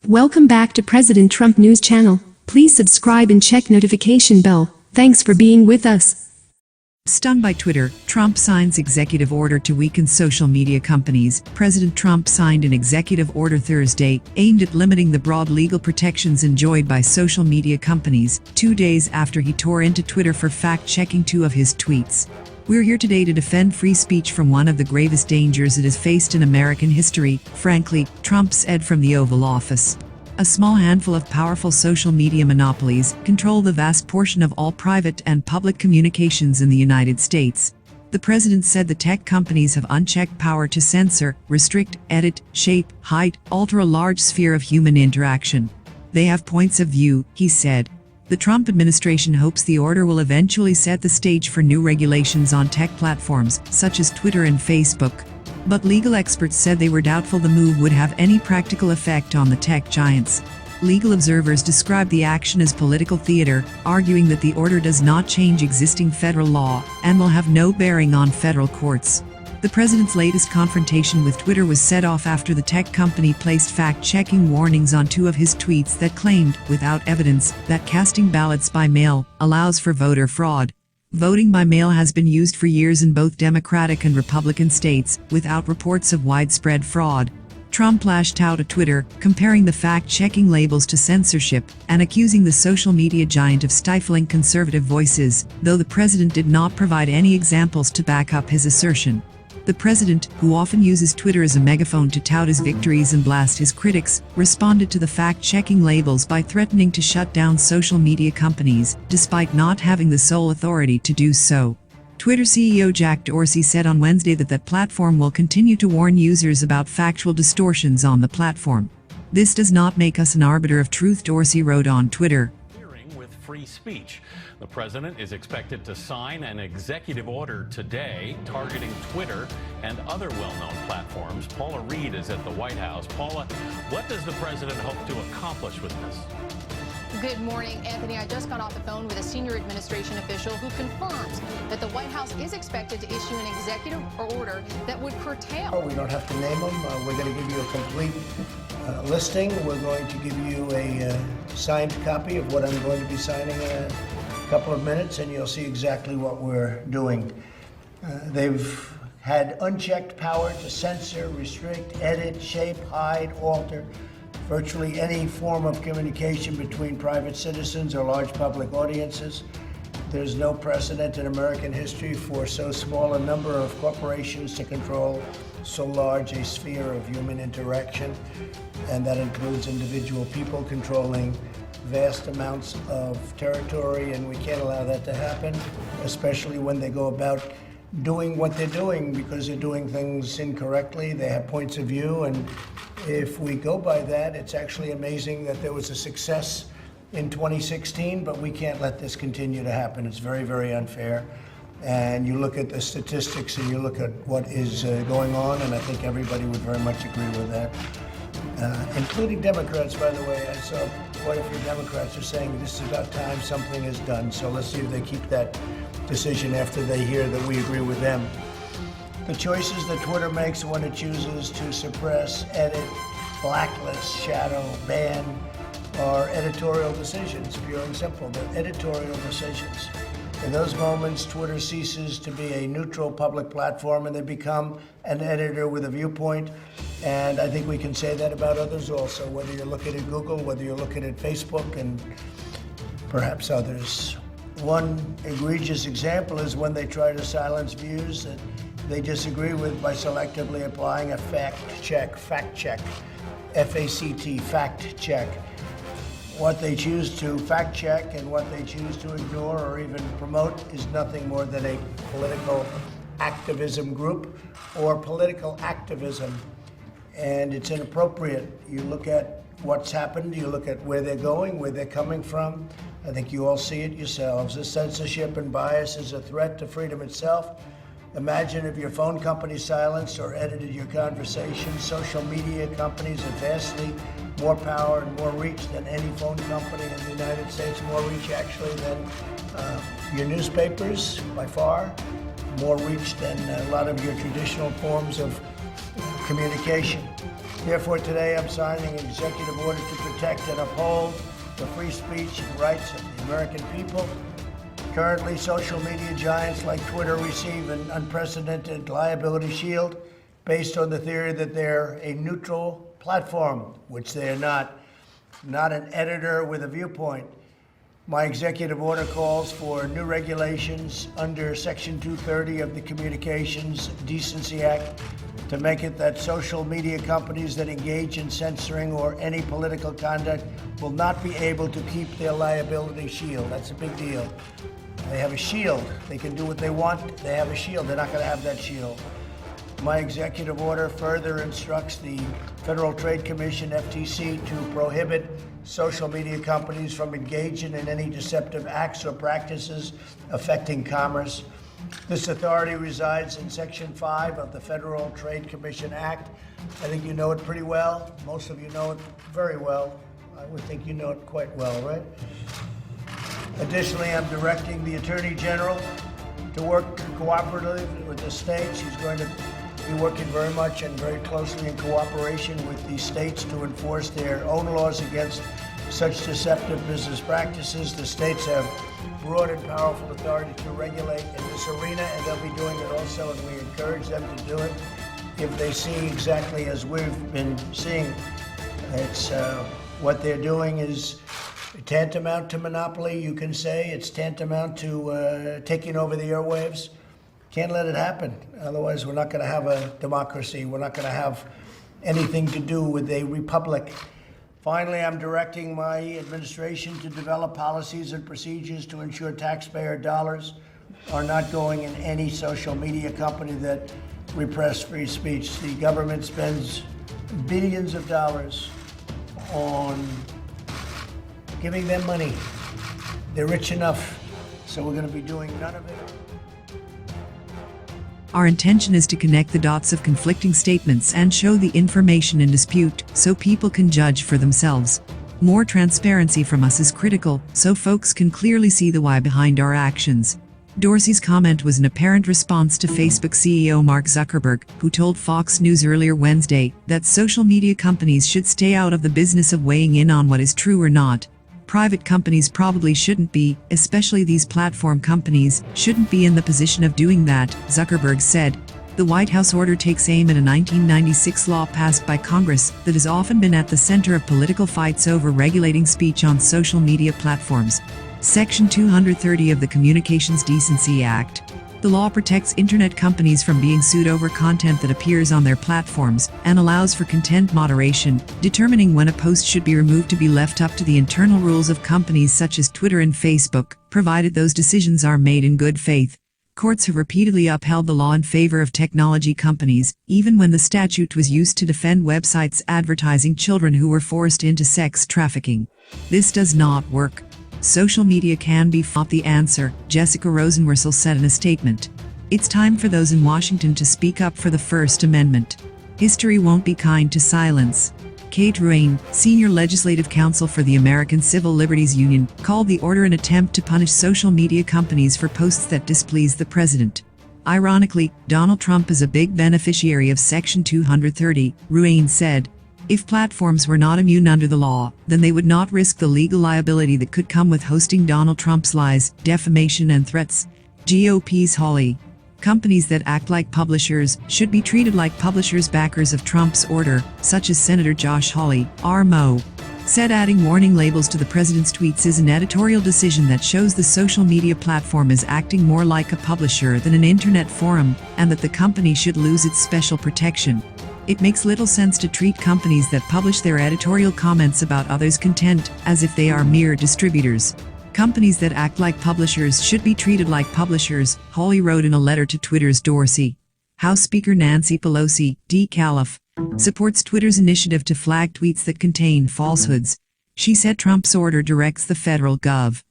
Welcome back to President Trump News Channel. Please subscribe and check notification bell. Thanks for being with us. Stung by Twitter, Trump signs executive order to weaken social media companies. President Trump signed an executive order Thursday aimed at limiting the broad legal protections enjoyed by social media companies, 2 days after he tore into Twitter for fact-checking 2 of his tweets. We're here today to defend free speech from one of the gravest dangers it has faced in American history, frankly, Trump said from the Oval Office. A small handful of powerful social media monopolies control the vast portion of all private and public communications in the United States. The president said the tech companies have unchecked power to censor, restrict, edit, shape, hide, alter a large sphere of human interaction. They have points of view, he said. The Trump administration hopes the order will eventually set the stage for new regulations on tech platforms, such as Twitter and Facebook. But legal experts said they were doubtful the move would have any practical effect on the tech giants. Legal observers described the action as political theater, arguing that the order does not change existing federal law and will have no bearing on federal courts. The president's latest confrontation with Twitter was set off after the tech company placed fact-checking warnings on 2 of his tweets that claimed, without evidence, that casting ballots by mail allows for voter fraud. Voting by mail has been used for years in both Democratic and Republican states, without reports of widespread fraud. Trump lashed out at Twitter, comparing the fact-checking labels to censorship and accusing the social media giant of stifling conservative voices, though the president did not provide any examples to back up his assertion. The president, who often uses Twitter as a megaphone to tout his victories and blast his critics, responded to the fact-checking labels by threatening to shut down social media companies, despite not having the sole authority to do so. Twitter CEO Jack Dorsey said on Wednesday that the platform will continue to warn users about factual distortions on the platform. "This does not make us an arbiter of truth," Dorsey wrote on Twitter. With free speech. The president is expected to sign an executive order today targeting Twitter and other well-known platforms. Paula Reed is at the White House. Paula, what does the president hope to accomplish with this? Good morning, Anthony. I just got off the phone with a senior administration official who confirms that the White House is expected to issue an executive order that would curtail. We don't have to name them. We're going to give you a complete listing. We're going to give you a signed copy of what I'm going to be signing in a couple of minutes, and you'll see exactly what we're doing. They've had unchecked power to censor, restrict, edit, shape, hide, alter virtually any form of communication between private citizens or large public audiences. There's no precedent in American history for so small a number of corporations to control so large a sphere of human interaction, and that includes individual people controlling vast amounts of territory, and we can't allow that to happen, especially when they go about doing what they're doing, because they're doing things incorrectly. They have points of view, and if we go by that, it's actually amazing that there was a success in 2016, but we can't let this continue to happen. It's very, very unfair. And you look at the statistics and you look at what is going on, and I think everybody would very much agree with that. Including Democrats, by the way. I saw quite a few Democrats are saying this is about time something is done. So let's see if they keep that decision after they hear that we agree with them. The choices that Twitter makes when it chooses to suppress, edit, blacklist, shadow, ban, are editorial decisions, pure and simple. They're editorial decisions. In those moments, Twitter ceases to be a neutral public platform and they become an editor with a viewpoint. And I think we can say that about others also, whether you're looking at Google, whether you're looking at Facebook, and perhaps others. One egregious example is when they try to silence views that they disagree with by selectively applying a fact check, F-A-C-T, fact check. What they choose to fact check and what they choose to ignore or even promote is nothing more than a political activism group or political activism. And it's inappropriate. You look at what's happened, you look at where they're going, where they're coming from. I think you all see it yourselves. This censorship and bias is a threat to freedom itself. Imagine if your phone company silenced or edited your conversations. Social media companies have vastly more power and more reach than any phone company in the United States, more reach actually than your newspapers by far, more reach than a lot of your traditional forms of communication. Therefore, today I'm signing an executive order to protect and uphold the free speech and rights of the American people. Currently, social media giants like Twitter receive an unprecedented liability shield based on the theory that they're a neutral platform, which they are not an editor with a viewpoint. My executive order calls for new regulations under Section 230 of the Communications Decency Act to make it that social media companies that engage in censoring or any political conduct will not be able to keep their liability shield. That's a big deal. They have a shield. They can do what they want. They have a shield. They're not going to have that shield. My executive order further instructs the Federal Trade Commission, FTC, to prohibit social media companies from engaging in any deceptive acts or practices affecting commerce. This authority resides in Section 5 of the Federal Trade Commission Act. I think you know it pretty well. Most of you know it very well. I would think you know it quite well, right? Additionally, I'm directing the Attorney General to work cooperatively with the states. He's going to be working very much and very closely in cooperation with the states to enforce their own laws against such deceptive business practices. The states have broad and powerful authority to regulate in this arena, and they'll be doing it also, and we encourage them to do it if they see exactly as we've been seeing. It's what they're doing is tantamount to monopoly, you can say. It's tantamount to taking over the airwaves. Can't let it happen. Otherwise, we're not going to have a democracy. We're not going to have anything to do with a republic. Finally, I'm directing my administration to develop policies and procedures to ensure taxpayer dollars are not going in any social media company that repress free speech. The government spends billions of dollars on giving them money. They're rich enough, so we're going to be doing none of it. Our intention is to connect the dots of conflicting statements and show the information in dispute so people can judge for themselves. More transparency from us is critical so folks can clearly see the why behind our actions. Dorsey's comment was an apparent response to Facebook CEO Mark Zuckerberg, who told Fox News earlier Wednesday that social media companies should stay out of the business of weighing in on what is true or not. Private companies probably shouldn't be, especially these platform companies, shouldn't be in the position of doing that, Zuckerberg said. The White House order takes aim at a 1996 law passed by Congress that has often been at the center of political fights over regulating speech on social media platforms. Section 230 of the Communications Decency Act. The law protects internet companies from being sued over content that appears on their platforms and allows for content moderation, determining when a post should be removed to be left up to the internal rules of companies such as Twitter and Facebook, provided those decisions are made in good faith. Courts have repeatedly upheld the law in favor of technology companies, even when the statute was used to defend websites advertising children who were forced into sex trafficking. This does not work. Social media can be not the answer, Jessica Rosenworcel said in a statement. It's time for those in Washington to speak up for the First Amendment. History won't be kind to silence. Kate Ruane, senior legislative counsel for the American Civil Liberties Union, called the order an attempt to punish social media companies for posts that displease the president. Ironically, Donald Trump is a big beneficiary of Section 230, Ruane said. If platforms were not immune under the law, then they would not risk the legal liability that could come with hosting Donald Trump's lies, defamation and threats. GOP's Hawley. Companies that act like publishers should be treated like publishers backers of Trump's order, such as Senator Josh Hawley, RMO. Said adding warning labels to the president's tweets is an editorial decision that shows the social media platform is acting more like a publisher than an internet forum, and that the company should lose its special protection. It makes little sense to treat companies that publish their editorial comments about others' content as if they are mere distributors. Companies that act like publishers should be treated like publishers, Hawley wrote in a letter to Twitter's Dorsey. House Speaker Nancy Pelosi, D-Calif, supports Twitter's initiative to flag tweets that contain falsehoods. She said Trump's order directs the federal gov.